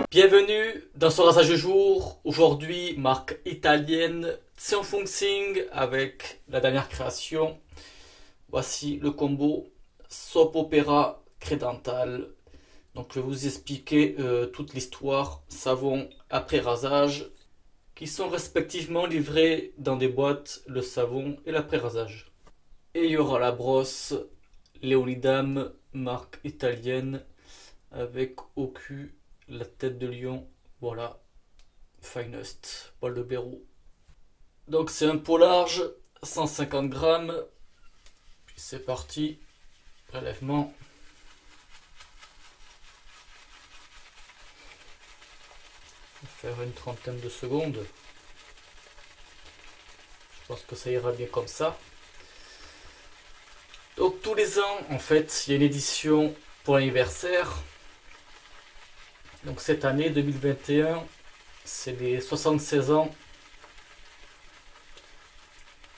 Bienvenue dans ce rasage du jour. Aujourd'hui, marque italienne Zhongfeng avec la dernière création. Voici le combo Soap Opera Credental. Donc je vais vous expliquer toute l'histoire savon après rasage qui sont respectivement livrés dans des boîtes, le savon et l'après rasage. Et il y aura la brosse Leonidam, marque italienne, avec au cul la tête de lion, voilà, finest, poil de blaireau. Donc c'est un pot large, 150 grammes, puis c'est parti, prélèvement. On va faire une trentaine de secondes. Je pense que ça ira bien comme ça. Donc tous les ans, en fait, il y a une édition pour l'anniversaire. Donc cette année 2021, c'est les 76 ans.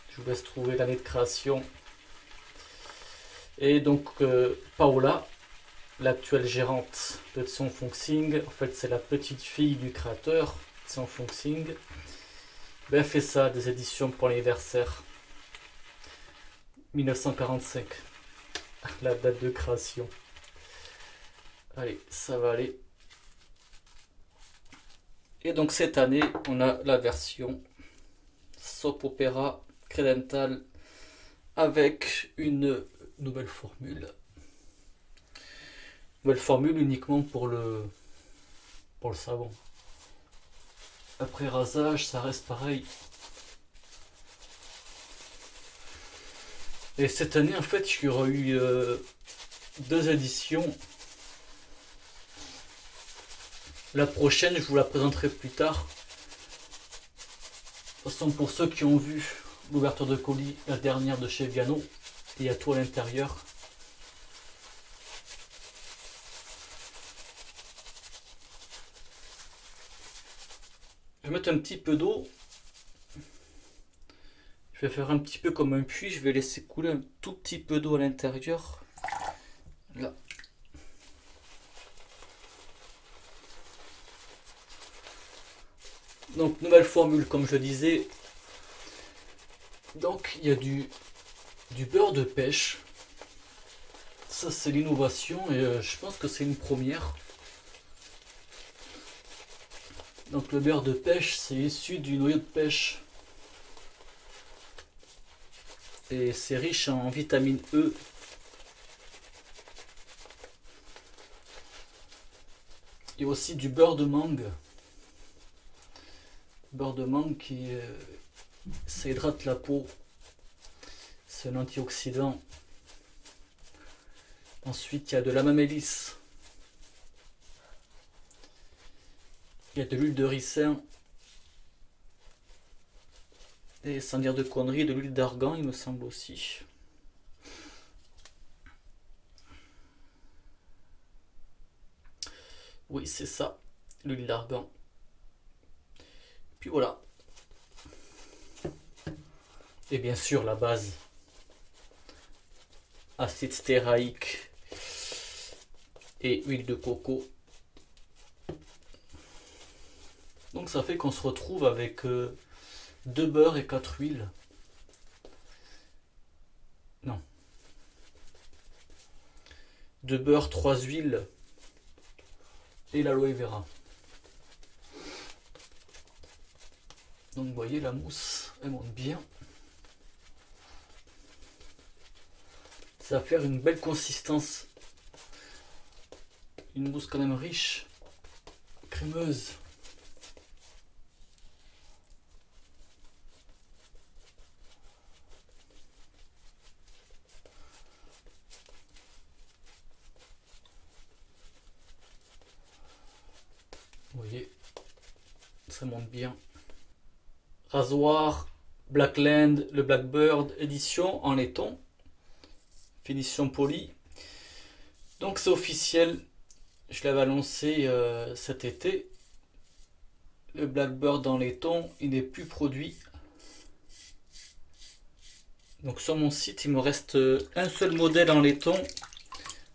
Je vous laisse trouver l'année de création. Et donc Paola, l'actuelle gérante de Zhongfeng, en fait c'est la petite fille du créateur Zhongfeng, ben fait ça, des éditions pour l'anniversaire 1945, la date de création. Allez, ça va aller. Et donc cette année, on a la version Soap Opera Credental avec une nouvelle formule. Nouvelle formule uniquement pour le savon. Après rasage, ça reste pareil. Et cette année, en fait, il y aura eu deux éditions. La prochaine, je vous la présenterai plus tard. De toute façon, pour ceux qui ont vu l'ouverture de colis, la dernière de chez Viano, il y a tout à l'intérieur. Je vais mettre un petit peu d'eau. Je vais faire un petit peu comme un puits. Je vais laisser couler un tout petit peu d'eau à l'intérieur. Là. Donc nouvelle formule comme je disais. Donc il y a du beurre de pêche. Ça c'est l'innovation et je pense que c'est une première. Donc le beurre de pêche c'est issu du noyau de pêche. Et c'est riche en vitamine E. Il y a aussi du beurre de mangue. Beurre de mangue qui ça hydrate la peau, c'est un antioxydant. Ensuite il y a de l'amamélis, il y a de l'huile de ricin et sans dire de conneries, de l'huile d'argan il me semble aussi. Oui c'est ça, l'huile d'argan. Puis voilà. Et bien sûr la base. Acide stéaraïque et huile de coco. Donc ça fait qu'on se retrouve avec 2 beurres et 4 huiles. Non. 2 beurres, 3 huiles et l'aloe vera. Donc vous voyez la mousse, elle monte bien. Ça va faire une belle consistance. Une mousse quand même riche, crémeuse. Vous voyez, ça monte bien. Rasoir Blackland, le Blackbird édition en laiton, finition polie. Donc c'est officiel, je l'avais annoncé cet été, Le Blackbird dans laiton, il n'est plus produit. Donc sur mon site, il me reste un seul modèle en laiton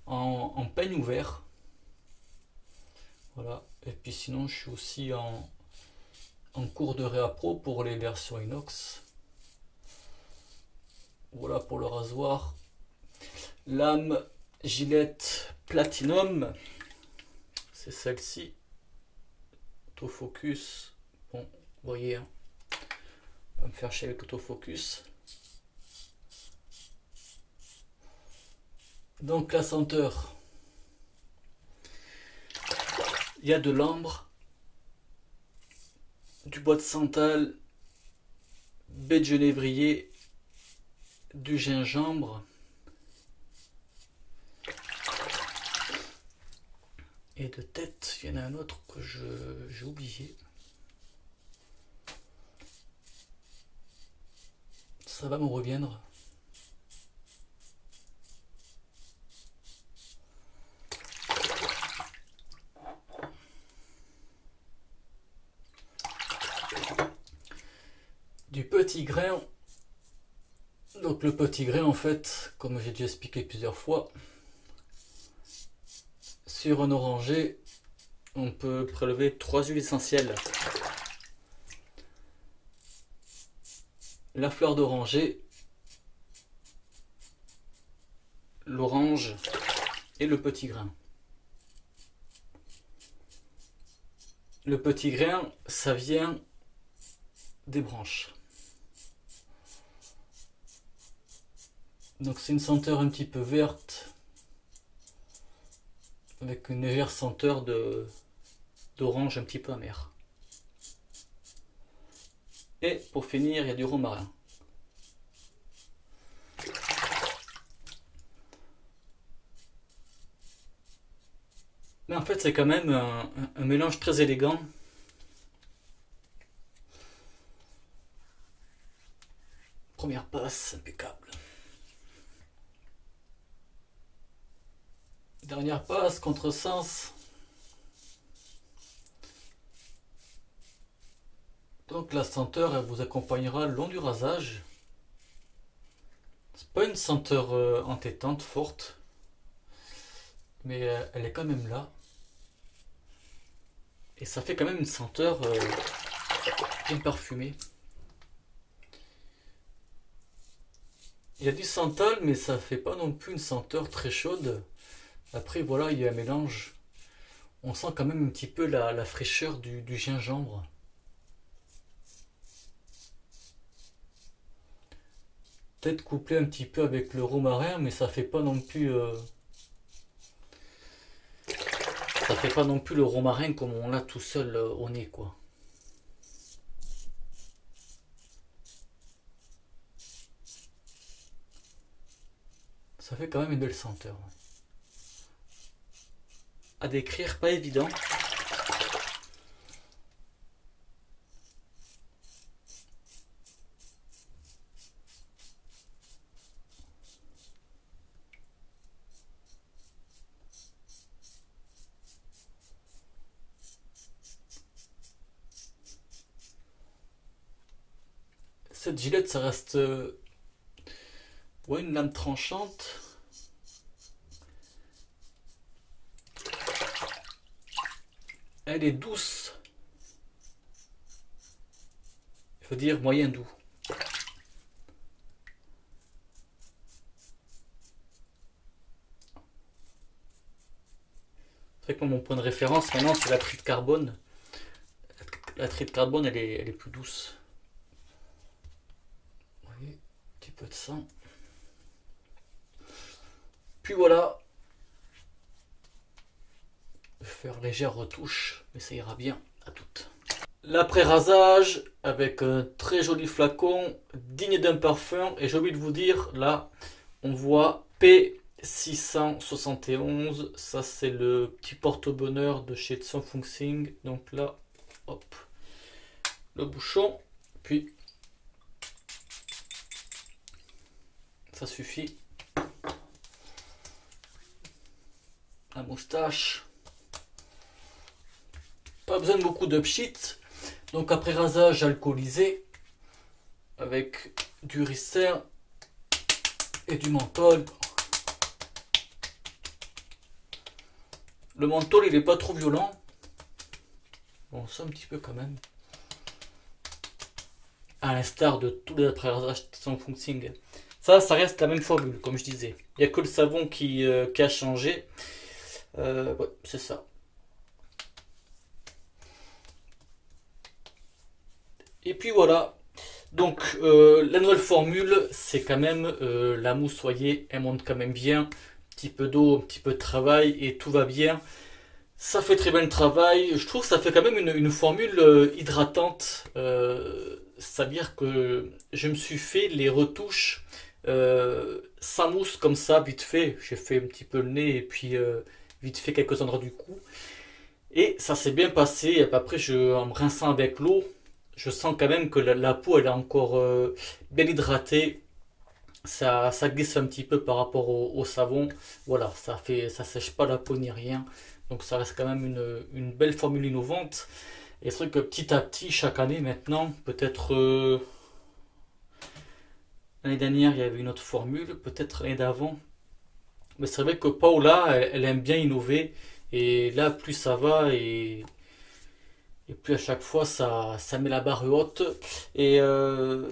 en peigne ouvert. Voilà. Et puis sinon, je suis aussi en cours de réappro pour les versions inox. Voilà pour le rasoir. Lame Gillette Platinum, c'est celle-ci. Autofocus. Bon, vous voyez, hein, on va me faire chier avec l'autofocus. Donc la senteur, il y a de l'ambre, du bois de santal, baie de genévrier, du gingembre et de tête. Il y en a un autre que j'ai oublié. Ça va me reviendre. Du petit grain. Donc le petit grain, en fait, comme j'ai déjà expliqué plusieurs fois, sur un oranger, on peut prélever 3 huiles essentielles. La fleur d'oranger, l'orange et le petit grain. Le petit grain, ça vient des branches. Donc c'est une senteur un petit peu verte, avec une légère senteur d'orange un petit peu amère. Et pour finir, il y a du romarin. Mais en fait, c'est quand même un mélange très élégant. Première passe, impeccable. Dernière passe, contresens. Donc la senteur, elle vous accompagnera le long du rasage. C'est pas une senteur entêtante, forte, mais elle est quand même là. Et ça fait quand même une senteur bien parfumée. Il y a du santal, mais ça fait pas non plus une senteur très chaude. Après, voilà, il y a un mélange. On sent quand même un petit peu la fraîcheur du gingembre. Peut-être couplé un petit peu avec le romarin, mais ça fait pas non plus... ça fait pas non plus le romarin comme on l'a tout seul au nez, quoi. Ça fait quand même une belle senteur. À décrire, pas évident. Cette Gillette, ça reste ouais, une lame tranchante. Elle est douce. Il faut dire moyen doux. C'est vrai que mon point de référence maintenant, c'est la tri de carbone. La tri de carbone, elle est plus douce. Vous voyez, un petit peu de sang. Puis voilà. Je vais faire légère retouche, mais ça ira bien à toutes. L'après-rasage avec un très joli flacon digne d'un parfum. Et j'ai oublié de vous dire, là, on voit P671. Ça, c'est le petit porte-bonheur de chez Zhong Fungxing. Donc là, hop, le bouchon. Puis, ça suffit. La moustache. Pas besoin de beaucoup de pchit. Donc après rasage alcoolisé, avec du Ricer et du menthol. Le menthol il est pas trop violent. Bon, ça un petit peu quand même. À l'instar de tous les après-rasages sans Fungsing. Ça reste la même formule, comme je disais. Il n'y a que le savon qui a changé. Ouais, c'est ça. Et puis voilà. Donc, la nouvelle formule, c'est quand même la mousse soyée. Elle monte quand même bien. Un petit peu d'eau, un petit peu de travail et tout va bien. Ça fait très bien le travail. Je trouve que ça fait quand même une formule hydratante. C'est-à-dire que je me suis fait les retouches sans mousse comme ça, vite fait. J'ai fait un petit peu le nez et puis vite fait quelques endroits du cou. Et ça s'est bien passé. Et après, en me rinçant avec l'eau, je sens quand même que la peau elle est encore bien hydratée. Ça glisse un petit peu par rapport au savon. Voilà, ça sèche pas la peau ni rien. Donc ça reste quand même une belle formule innovante. Et c'est vrai que petit à petit, chaque année maintenant, peut-être l'année dernière il y avait une autre formule, peut-être l'année d'avant. Mais c'est vrai que Paola, elle aime bien innover. Et là, plus ça va et plus à chaque fois ça met la barre haute. Et je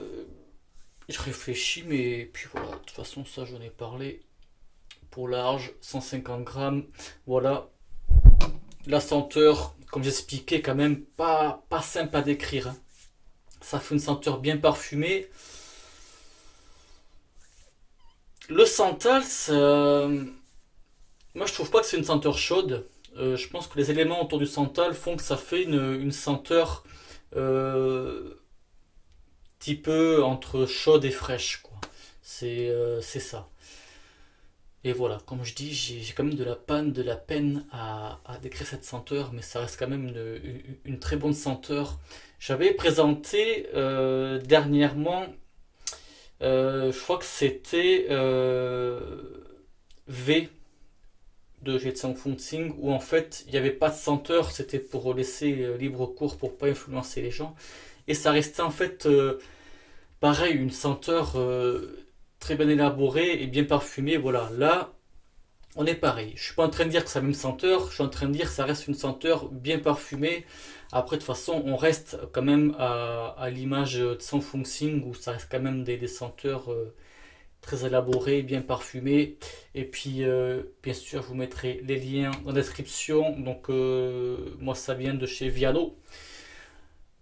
réfléchis, mais puis voilà, de toute façon, ça j'en ai parlé. Pour large, 150 grammes. Voilà. La senteur, comme j'expliquais, quand même pas simple à décrire, hein. Ça fait une senteur bien parfumée. Le santal, moi je trouve pas que c'est une senteur chaude. Je pense que les éléments autour du santal font que ça fait une senteur euh, petit peu entre chaude et fraîche, quoi. C'est ça. Et voilà, comme je dis, j'ai quand même de la peine à décrire cette senteur, mais ça reste quand même une très bonne senteur. J'avais présenté dernièrement, je crois que c'était V de Jetson Fungsing, où en fait il n'y avait pas de senteur, c'était pour laisser libre cours pour pas influencer les gens. Et ça restait en fait pareil, une senteur très bien élaborée et bien parfumée. Voilà, là, on est pareil. Je suis pas en train de dire que c'est la même senteur, je suis en train de dire que ça reste une senteur bien parfumée. Après, de toute façon, on reste quand même à l'image de Son Fungsing où ça reste quand même des senteurs très élaborées, bien parfumées. Et puis, bien sûr, je vous mettrai les liens en description. Donc, moi, ça vient de chez Viano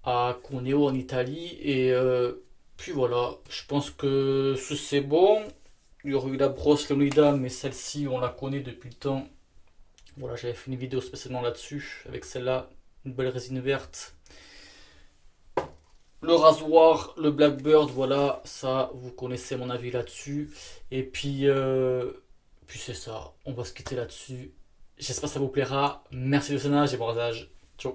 à Cuneo en Italie. Et puis voilà, je pense que c'est bon. Il y aurait eu la brosse Leonida, mais celle-ci, on la connaît depuis le temps. Voilà, j'avais fait une vidéo spécialement là-dessus, avec celle-là, une belle résine verte. Le rasoir, le Blackbird, voilà, ça, vous connaissez mon avis là-dessus. Et puis c'est ça, on va se quitter là-dessus. J'espère que ça vous plaira. Merci de visionnage et bon rasage. Ciao.